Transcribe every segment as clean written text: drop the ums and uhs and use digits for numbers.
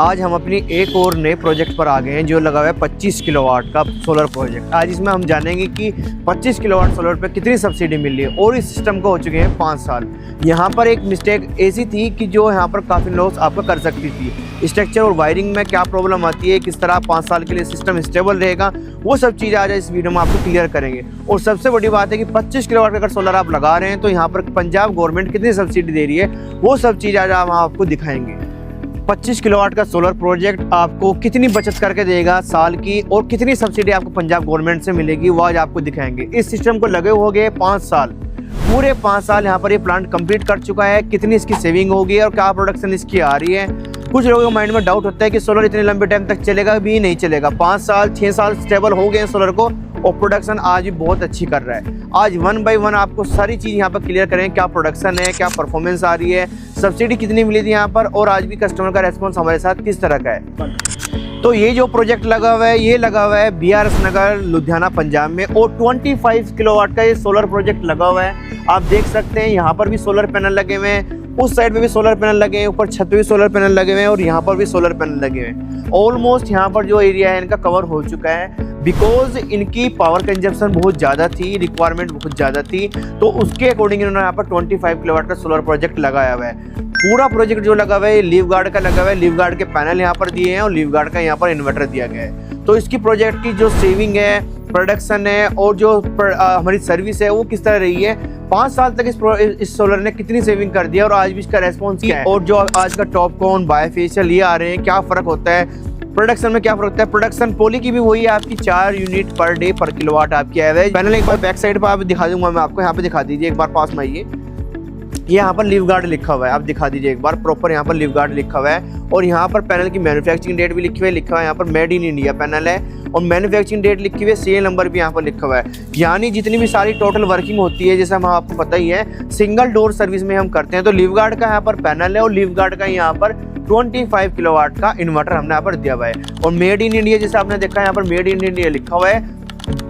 आज हम अपनी एक और नए प्रोजेक्ट पर आ गए हैं जो लगा हुआ है 25 किलोवाट का सोलर प्रोजेक्ट। आज इसमें हम जानेंगे कि 25 किलोवाट सोलर पे कितनी सब्सिडी मिल रही है और इस सिस्टम को हो चुके हैं 5 साल। यहाँ पर एक मिस्टेक ऐसी थी कि जो यहाँ पर काफ़ी लॉस आपको कर सकती थी। स्ट्रक्चर और वायरिंग में क्या प्रॉब्लम आती है, किस तरह 5 साल के लिए सिस्टम स्टेबल रहेगा, वो सब चीज़ आज इस वीडियो में आपको क्लियर करेंगे। और सबसे बड़ी बात है कि 25 किलोवाट का अगर सोलर आप लगा रहे हैं तो यहाँ पर पंजाब गवर्नमेंट कितनी सब्सिडी दे रही है, वो सब चीज़ आज हम आपको दिखाएंगे। 25 किलोवाट का सोलर प्रोजेक्ट आपको कितनी बचत करके देगा साल की और कितनी सब्सिडी आपको पंजाब गवर्नमेंट से मिलेगी, वो आज आपको दिखाएंगे। इस सिस्टम को लगे हो गए 5 साल, पूरे 5 साल यहाँ पर ये प्लांट कंप्लीट कर चुका है। कितनी इसकी सेविंग होगी और क्या प्रोडक्शन इसकी आ रही है। कुछ लोगों के माइंड में डाउट होता है कि सोलर इतने लंबे टाइम तक चलेगा, भी नहीं चलेगा। 5 साल 6 साल स्टेबल हो गए हैं सोलर को और प्रोडक्शन आज भी बहुत अच्छी कर रहा है। आज 1 बाय 1 आपको सारी चीज़ यहाँ पर क्लियर करें, क्या प्रोडक्शन है, क्या परफॉर्मेंस आ रही है, सब्सिडी कितनी मिली थी यहाँ पर और आज भी कस्टमर का रेस्पॉन्स हमारे साथ किस तरह का है। तो ये जो प्रोजेक्ट लगा हुआ है, ये लगा हुआ है BRS नगर लुधियाना पंजाब में और 25 किलोवाट का ये सोलर प्रोजेक्ट लगा हुआ है। आप देख सकते हैं यहाँ पर भी सोलर पैनल लगे हुए हैं, उस साइड पे भी सोलर पैनल लगे हैं, ऊपर छत पे भी सोलर पैनल लगे हुए हैं और यहाँ पर भी सोलर पैनल लगे हुए हैं। ऑलमोस्ट यहाँ पर जो एरिया है इनका कवर हो चुका है बिकॉज इनकी पावर कंजप्शन बहुत ज़्यादा थी, रिक्वायरमेंट बहुत ज़्यादा थी, तो उसके अकॉर्डिंग इन्होंने यहाँ पर 25 किलोवाट का सोलर प्रोजेक्ट लगाया हुआ है। पूरा प्रोजेक्ट जो लगा हुआ है लीव गार्ड का लगा हुआ है, लीव गार्ड के पैनल यहाँ पर दिए हैं और लीव गार्ड का यहाँ पर इन्वर्टर दिया गया है। तो इसकी प्रोजेक्ट की जो सेविंग है, प्रोडक्शन है और जो हमारी सर्विस है वो किस तरह रही है, 5 साल तक इस सोलर ने कितनी सेविंग कर दिया और आज भी इसका रेस्पॉन्स क्या है, और जो आज का टॉप कॉन बायोफेशियल ये आ रहे हैं, क्या फ़र्क होता है प्रोडक्शन में, क्या फर्क होता है। प्रोडक्शन पोली की भी वही है आपकी 4 यूनिट पर डे पर किलोवाट आपकी एवरेज। पैनल एक बार बैक साइड पर आप दिखा दूंगा मैं आपको, यहाँ पे दिखा दीजिए एक बार, पास में आइए। ये यहाँ पर लीव गार्ड लिखा हुआ है, आप दिखा दीजिए एक बार, प्रॉपर यहाँ पर लीव गार्ड लिखा हुआ है और यहाँ पर पैनल की मैन्युफैक्चरिंग डेट भी लिखी हुई है, लिखा हुआ है यहाँ पर मेड इन इंडिया पैनल है और मैन्युफैक्चरिंग डेट लिखी हुई है, सीरियल नंबर भी यहाँ पर लिखा हुआ है। यानी जितनी भी सारी टोटल वर्किंग होती है, जैसे हम आपको पता ही है सिंगल डोर सर्विस में हम करते हैं, तो लीव गार्ड का यहाँ पर पैनल है और लीव गार्ड का यहाँ पर 25 किलोवाट का इन्वर्टर हमने यहाँ पर दिया हुआ है। और मेड इन इंडिया जैसे आपने देखा यहाँ पर मेड इन इंडिया लिखा हुआ है,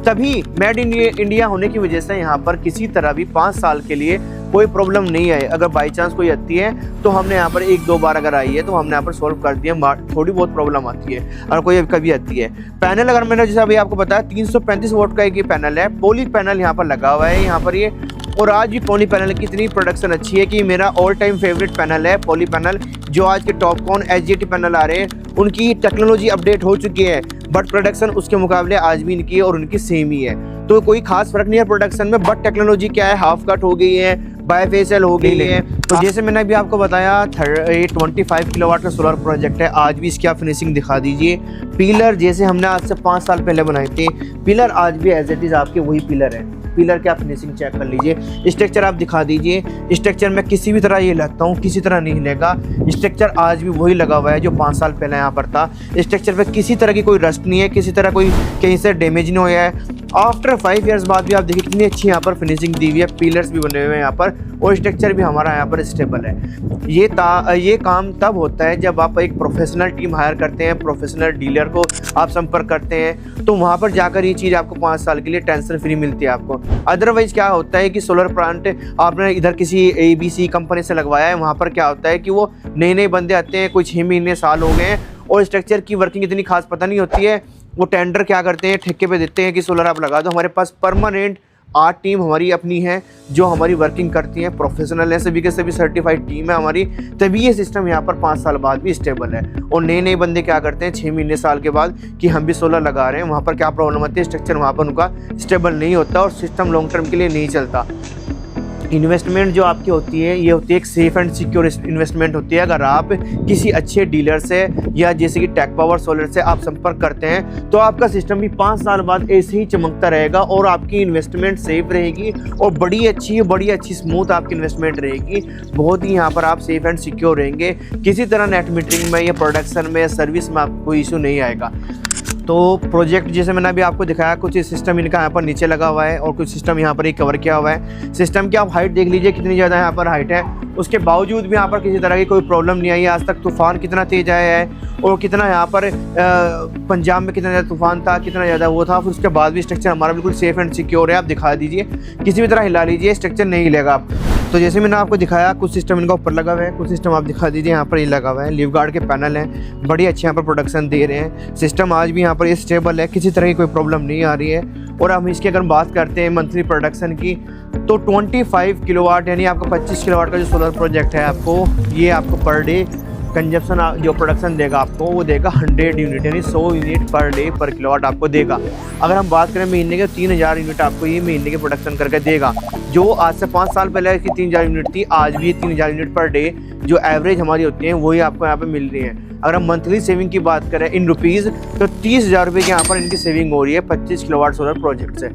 तभी मेड इन इंडिया होने की वजह से यहाँ पर किसी तरह भी 5 साल के लिए कोई प्रॉब्लम नहीं है। अगर बाई चांस कोई आती है तो हमने यहाँ पर 1-2 बार अगर आई है तो हमने यहाँ पर सॉल्व कर दिया, थोड़ी बहुत प्रॉब्लम आती है और कोई कभी आती है। पैनल अगर मैंने जैसे अभी आपको बताया 335 वोल्ट का एक ये पैनल है, पॉली पैनल यहाँ पर लगा हुआ है यहाँ पर ये। और आज भी पॉली पैनल की इतनी प्रोडक्शन अच्छी है कि मेरा ऑल टाइम फेवरेट पैनल है पॉली पैनल। जो आज के टॉप कॉन HJT पैनल आ रहे हैं उनकी टेक्नोलॉजी अपडेट हो चुकी है, बट प्रोडक्शन उसके मुकाबले आज भी इनकी और उनकी सेम ही है, तो कोई खास फर्क नहीं है प्रोडक्शन में। बट टेक्नोलॉजी क्या है, हाफ कट हो गई है, बायोफेशियल हो गई है। तो जैसे मैंने अभी आपको बताया 25 किलोवाट का सोलर प्रोजेक्ट है। आज भी इसकी आप फिनिशिंग दिखा दीजिए। पिलर जैसे हमने आज से 5 साल पहले बनाए थे, पिलर आज भी एज इट इज़ आपके वही पिलर है। पिलर की आप फिनिशिंग चेक कर लीजिए। स्ट्रक्चर आप दिखा दीजिए, स्ट्रक्चर में किसी भी तरह ये लगता हूँ किसी तरह नहीं हिलेगा। स्ट्रक्चर आज भी वही लगा हुआ है जो 5 साल पहले यहाँ पर था। स्ट्रक्चर पे किसी तरह की कोई रस्ट नहीं है, किसी तरह कोई कहीं से डैमेज नहीं हुआ है। आफ्टर 5 ईयर्स बाद भी आप देखिए कितनी अच्छी यहाँ पर फिनिशिंग दी हुई है, पिलर्स भी बने हुए हैं यहाँ पर और स्ट्रक्चर भी हमारा यहाँ पर स्टेबल है। ये काम तब होता है जब आप एक प्रोफेशनल टीम हायर करते हैं, प्रोफेशनल डीलर को आप संपर्क करते हैं, तो वहाँ पर जाकर ये चीज़ आपको 5 साल के लिए टेंशन फ्री मिलती है आपको। अदरवाइज क्या होता है कि सोलर प्लांट आपने इधर किसी ABC कंपनी से लगवाया है, वहाँ पर क्या होता है कि वो नए बंदे आते हैं, कुछ 6 महीने साल हो गए हैं और स्ट्रक्चर की वर्किंग इतनी खास पता नहीं होती है। वो टेंडर क्या करते हैं, ठेके पे देते हैं कि सोलर आप लगा दो। हमारे पास परमानेंट 8 टीम हमारी अपनी है जो हमारी वर्किंग करती है, प्रोफेशनल है, सभी के सभी सर्टिफाइड टीम है हमारी, तभी ये सिस्टम यहाँ पर 5 साल बाद भी स्टेबल है। और नए बंदे क्या करते हैं 6 महीने साल के बाद कि हम भी सोलर लगा रहे हैं, वहाँ पर क्या प्रॉब्लम आती है, स्ट्रक्चर वहाँ पर उनका स्टेबल नहीं होता और सिस्टम लॉन्ग टर्म के लिए नहीं चलता। इन्वेस्टमेंट जो आपकी होती है ये होती है एक सेफ एंड सिक्योर इन्वेस्टमेंट होती है। अगर आप किसी अच्छे डीलर से या जैसे कि टेक पावर सोलर से आप संपर्क करते हैं तो आपका सिस्टम भी 5 साल बाद ऐसे ही चमकता रहेगा और आपकी इन्वेस्टमेंट सेफ रहेगी और बड़ी अच्छी स्मूथ आपकी इन्वेस्टमेंट रहेगी। बहुत ही यहाँ पर आप सेफ एंड सिक्योर रहेंगे, किसी तरह नेट मीटरिंग में या प्रोडक्शन में या सर्विस में आपको कोई इशू नहीं आएगा। तो प्रोजेक्ट जैसे मैंने अभी आपको दिखाया, कुछ सिस्टम इनका यहाँ पर नीचे लगा हुआ है और कुछ सिस्टम यहाँ पर ही कवर किया हुआ है। सिस्टम की आप हाइट देख लीजिए कितनी ज़्यादा यहाँ पर हाइट है, उसके बावजूद भी यहाँ पर किसी तरह की कोई प्रॉब्लम नहीं आई। आज तक तूफान कितना तेज आया है और कितना यहाँ पर पंजाब में कितना ज़्यादा तूफान था, कितना ज़्यादा वो था, फिर उसके बाद भी स्ट्रक्चर हमारा बिल्कुल सेफ एंड सिक्योर है। आप दिखा दीजिए, किसी भी तरह हिला लीजिए, स्ट्रक्चर नहीं हिलेगा। आप तो जैसे मैंने आपको दिखाया कुछ सिस्टम इनका ऊपर लगा हुआ है, कुछ सिस्टम आप दिखा दीजिए यहाँ पर ये लगा हुआ है। लीफ गार्ड के पैनल हैं, बड़ी अच्छे यहाँ पर प्रोडक्शन दे रहे हैं। सिस्टम आज भी यहाँ पर ये स्टेबल है, किसी तरह की कोई प्रॉब्लम नहीं आ रही है। और हम इसकी अगर बात करते हैं मंथली प्रोडक्शन की, तो 25 किलोवाट यानी आपका 25 किलोवाट का जो सोलर प्रोजेक्ट है आपको, ये आपको पर डे कंजप्शन जो प्रोडक्शन देगा आपको, वो देगा 100 यूनिट यानी 100 यूनिट पर डे पर किलोवाट आपको देगा। अगर हम बात करें महीने के, 3000 यूनिट आपको ये महीने के प्रोडक्शन करके देगा। जो आज से 5 साल पहले की 3000 यूनिट थी, आज भी 3000 यूनिट पर डे जो एवरेज हमारी होती है वही आपको यहाँ पे मिल रही है। अगर हम मंथली सेविंग की बात करें इन रुपीज़, तो 30,000 रुपये की यहाँ पर इनकी सेविंग हो रही है 25 किलोवाट सोलर प्रोजेक्ट से।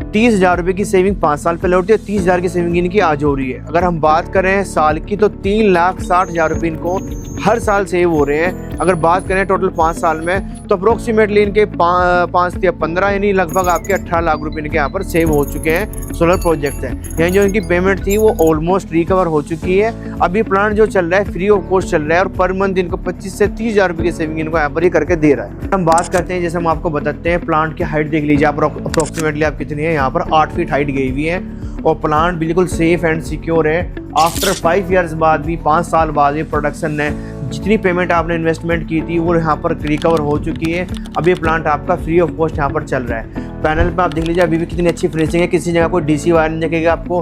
30,000 रुपये की सेविंग 5 साल पहले होती है, 30,000 की सेविंग इनकी आज हो रही है। अगर हम बात करें साल की, तो 3,60,000 रुपये इनको हर साल सेव हो रहे हैं। अगर बात करें टोटल 5 साल में, तो अप्रोक्सीमेटली इनके 5 या 15 यानी लगभग आपके 18 लाख रुपये इनके यहाँ पर सेव हो चुके हैं सोलर प्रोजेक्ट से। यानी जो इनकी पेमेंट थी वो ऑलमोस्ट रिकवर हो चुकी है। अभी प्लान जो चल रहा है फ्री ऑफ कॉस्ट चल रहा है, और पर मंथ इनको 25 से 30,000 रुपये की सेविंग इनको यहाँ पर ही करके दे रहा है। हम बात करते हैं, जैसे हम आपको बताते हैं, प्लांट की हाइट देख लीजिए आप अप्रोक्सीमेटली आप कितनी है। यहाँ पर 8 फीट हाइट गई हुई है, और प्लांट बिल्कुल सेफ एंड सिक्योर है। आफ्टर 5 ईयर्स बाद भी, 5 साल बाद भी प्रोडक्शन ने जितनी पेमेंट आपने इन्वेस्टमेंट की थी वो यहाँ पर रिकवर हो चुकी है। अब ये प्लांट आपका फ्री ऑफ कॉस्ट यहाँ पर चल रहा है। पैनल पे आप देख लीजिए अभी भी कितनी अच्छी फिनिशिंग है, किसी जगह कोई डीसी वायर नहीं दिखेगा आपको,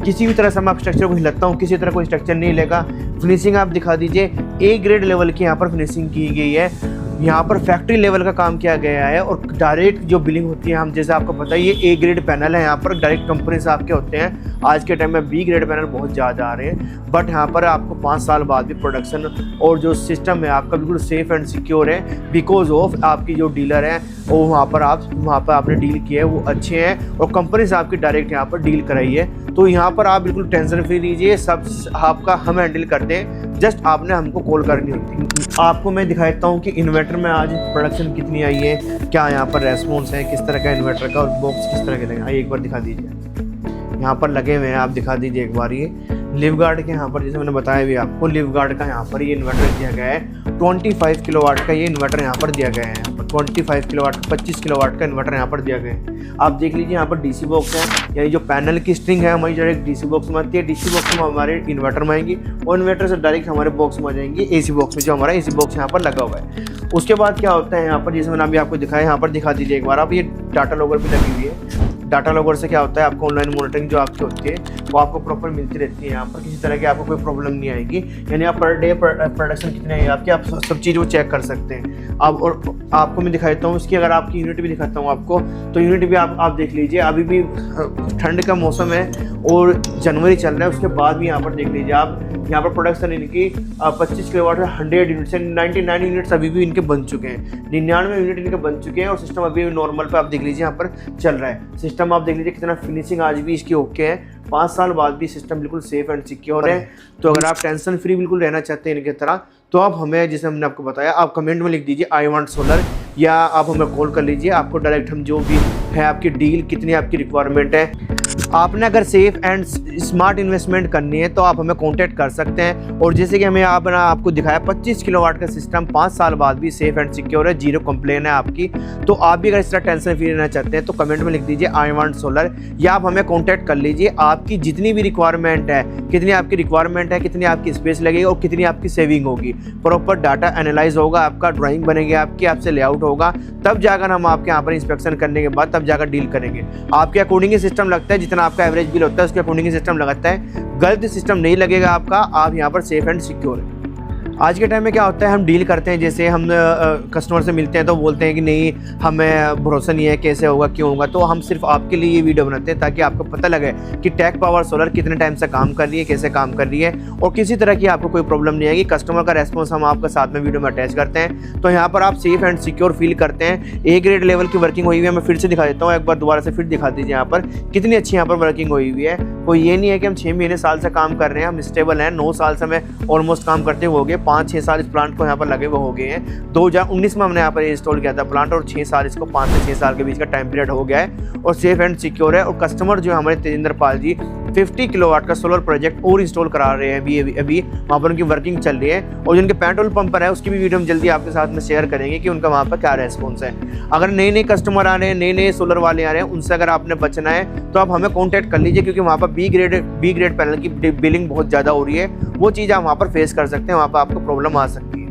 किसी भी तरह से मैं आप स्ट्रक्चर को हिलाता हूँ किसी तरह कोई स्ट्रक्चर नहीं लेगा। फिनिशिंग आप दिखा दीजिए, ए ग्रेड लेवल की यहाँ पर फिनिशिंग की गई है। यहाँ पर फैक्ट्री लेवल का काम किया गया है, और डायरेक्ट जो बिलिंग होती है, हम जैसे आपको पता है ये ए ग्रेड पैनल है, यहाँ पर डायरेक्ट कंपनी से आपके होते हैं। आज के टाइम में बी ग्रेड पैनल बहुत ज़्यादा आ रहे हैं, बट यहाँ पर आपको 5 साल बाद भी प्रोडक्शन और जो सिस्टम है आपका बिल्कुल सेफ एंड सिक्योर है, बिकॉज ऑफ आपकी जो डीलर है वो वहाँ पर आपने डील किया है वो अच्छे हैं, और कंपनी से आपकी डायरेक्ट यहाँ पर डील कराई है। तो यहाँ पर आप बिल्कुल टेंशन फ्री लीजिए, सब आपका हम हैंडल करते हैं, जस्ट आपने हमको कॉल करनी होती है। आपको मैं दिखाता हूँ कि इन्वर्टर में आज प्रोडक्शन कितनी आई है, क्या यहाँ पर रेस्पॉन्स है, किस तरह का इन्वर्टर का, और बॉक्स किस तरह के लगे। आइए एक बार दिखा दीजिए, यहाँ पर लगे हुए हैं, आप दिखा दीजिए एक बार। ये लीफ गार्ड के यहाँ पर, जैसे मैंने बताया भी आपको, लीफ गार्ड का यहाँ पर ये इन्वर्टर दिया गया है। 25 किलोवाट का ये इन्वर्टर यहाँ पर दिया गया है। 25 किलोवाट 25 किलोवाट का इन्वर्टर यहाँ पर दिया गया है। आप देख लीजिए यहाँ पर डीसी बॉक्स है, यानी जो पैनल की स्ट्रिंग है हमारी डायरेक्ट डीसी बॉक्स में आती है। डीसी बॉक्स में हमारे इन्वर्टर में आएंगी, और इन्वर्टर से डायरेक्ट हमारे बॉक्स में आ जाएंगी एसी बॉक्स में, जो हमारा एसी बॉक्स यहाँ पर लगा हुआ है। उसके बाद क्या होता है यहाँ पर, जैसे मैंने अभी आपको दिखाया, यहाँ पर दिखा दीजिए एक बार आप, ये डाटा लॉगर भी लगी हुई है। डाटा लॉगर से क्या होता है, आपको ऑनलाइन मॉनिटरिंग जो आपकी होती है वो आपको प्रॉपर मिलती रहती है। यहाँ पर किसी तरह की आपको कोई प्रॉब्लम नहीं आएगी, यानी आप पर डे प्रोडक्शन कितने है आपकी, आप सब चीज़ वो चेक कर सकते हैं। अब और आपको मैं दिखाता हूँ इसकी, अगर आपकी यूनिट भी दिखाता हूँ आपको, तो यूनिट भी आप देख लीजिए। अभी भी ठंड का मौसम है और जनवरी चल रहा है, उसके बाद भी यहाँ पर देख लीजिए आप, यहाँ पर प्रोडक्शन इनकी 25 किलोवाट है, 100 यूनिट से 99 यूनिट्स अभी भी इनके बन चुके हैं, 99 यूनिट इनके बन चुके हैं, और सिस्टम अभी भी नॉर्मल पे आप देख लीजिए यहाँ पर चल रहा है। सिस्टम आप देख लीजिए कितना फिनिशिंग आज भी इसकी ओके है। 5 साल बाद भी सिस्टम बिल्कुल सेफ एंड सिक्योर है। तो अगर आप टेंशन फ्री बिल्कुल रहना चाहते हैं इनकी तरह, तो आप हमें, जैसे हमने आपको बताया, आप कमेंट में लिख दीजिए आई वांट सोलर, या आप हमें कॉल कर लीजिए। आपको डायरेक्ट हम जो भी है आपकी डील, कितनी आपकी रिक्वायरमेंट है, आपने अगर सेफ एंड स्मार्ट इन्वेस्टमेंट करनी है तो आप हमें कांटेक्ट कर सकते हैं। और जैसे कि हमें आपको दिखाया 25 किलोवाट का सिस्टम 5 साल बाद भी सेफ एंड सिक्योर है, जीरो कंप्लेन है आपकी। तो आप भी अगर इस तरह टेंशन फ्री रहना चाहते हैं तो कमेंट में लिख दीजिए आई वांट सोलर, या आप हमें कांटेक्ट कर लीजिए। आपकी जितनी भी रिक्वायरमेंट है, कितनी आपकी रिक्वायरमेंट है, कितनी आपकी स्पेस लगेगी और कितनी आपकी सेविंग होगी, प्रॉपर डाटा एनालाइज होगा, आपका ड्राइंग बनेगी आपकी, आपसे लेआउट होगा, तब जाकर हम आपके यहाँ पर इंस्पेक्शन करने के बाद तब जाकर डील करेंगे। आपके अकॉर्डिंग ही सिस्टम लगता है, जितना आपका एवरेज बिल होता है उसके अकॉर्डिंग सिस्टम लगाता है। गलत सिस्टम नहीं लगेगा आपका, आप यहाँ पर सेफ एंड सिक्योर है। आज के टाइम में क्या होता है, हम डील करते हैं, जैसे हम कस्टमर से मिलते हैं तो बोलते हैं कि नहीं हमें भरोसा नहीं है, कैसे होगा, क्यों होगा। तो हम सिर्फ आपके लिए ये वीडियो बनाते हैं ताकि आपको पता लगे कि टेक पावर सोलर कितने टाइम से काम कर रही है, कैसे काम कर रही है, और किसी तरह की आपको कोई प्रॉब्लम नहीं आएगी। कस्टमर का रेस्पॉन्स हम आपके साथ में वीडियो में अटैच करते हैं, तो यहाँ पर आप सेफ एंड सिक्योर फील करते हैं। ए ग्रेड लेवल की वर्किंग हुई हुई है। मैं फिर से दिखा देता हूँ, एक बार दोबारा से फिर दिखा दीजिए यहाँ पर कितनी अच्छी यहाँ पर वर्किंग हुई हुई है। कोई ये नहीं है कि हम 6 महीने साल से काम कर रहे हैं, हम स्टेबल हैं। 9 साल से हमें ऑलमोस्ट काम करते हुए हो गए, 5-6 साल इस प्लांट को यहाँ पर लगे हुए हो गए हैं। 2019 में हमने यहाँ पर इंस्टॉल किया था प्लांट, और 6 साल इसको 5 से 6 साल के बीच का टाइम पीरियड हो गया है, और सेफ एंड सिक्योर है। और कस्टमर जो है हमारे तेजिंदर पाल जी, 50 किलोवाट का सोलर प्रोजेक्ट और इंस्टॉल करा रहे हैं अभी वहाँ पर उनकी वर्किंग चल रही है। और जिनके पेट्रोल पंप पर है उसकी भी वीडियो हम जल्दी आपके साथ में शेयर करेंगे कि उनका वहाँ पर क्या रेस्पॉन्स है। अगर नए नए कस्टमर आ रहे हैं, नए नए सोलर वाले आ रहे हैं, उनसे अगर आपने बचना है तो आप हमें कॉन्टैक्ट कर लीजिए, क्योंकि वहाँ पर बी ग्रेड पैनल की बिलिंग बहुत ज़्यादा हो रही है। वो चीज़ आप वहाँ पर फेस कर सकते हैं, वहाँ पर आपको प्रॉब्लम आ सकती है।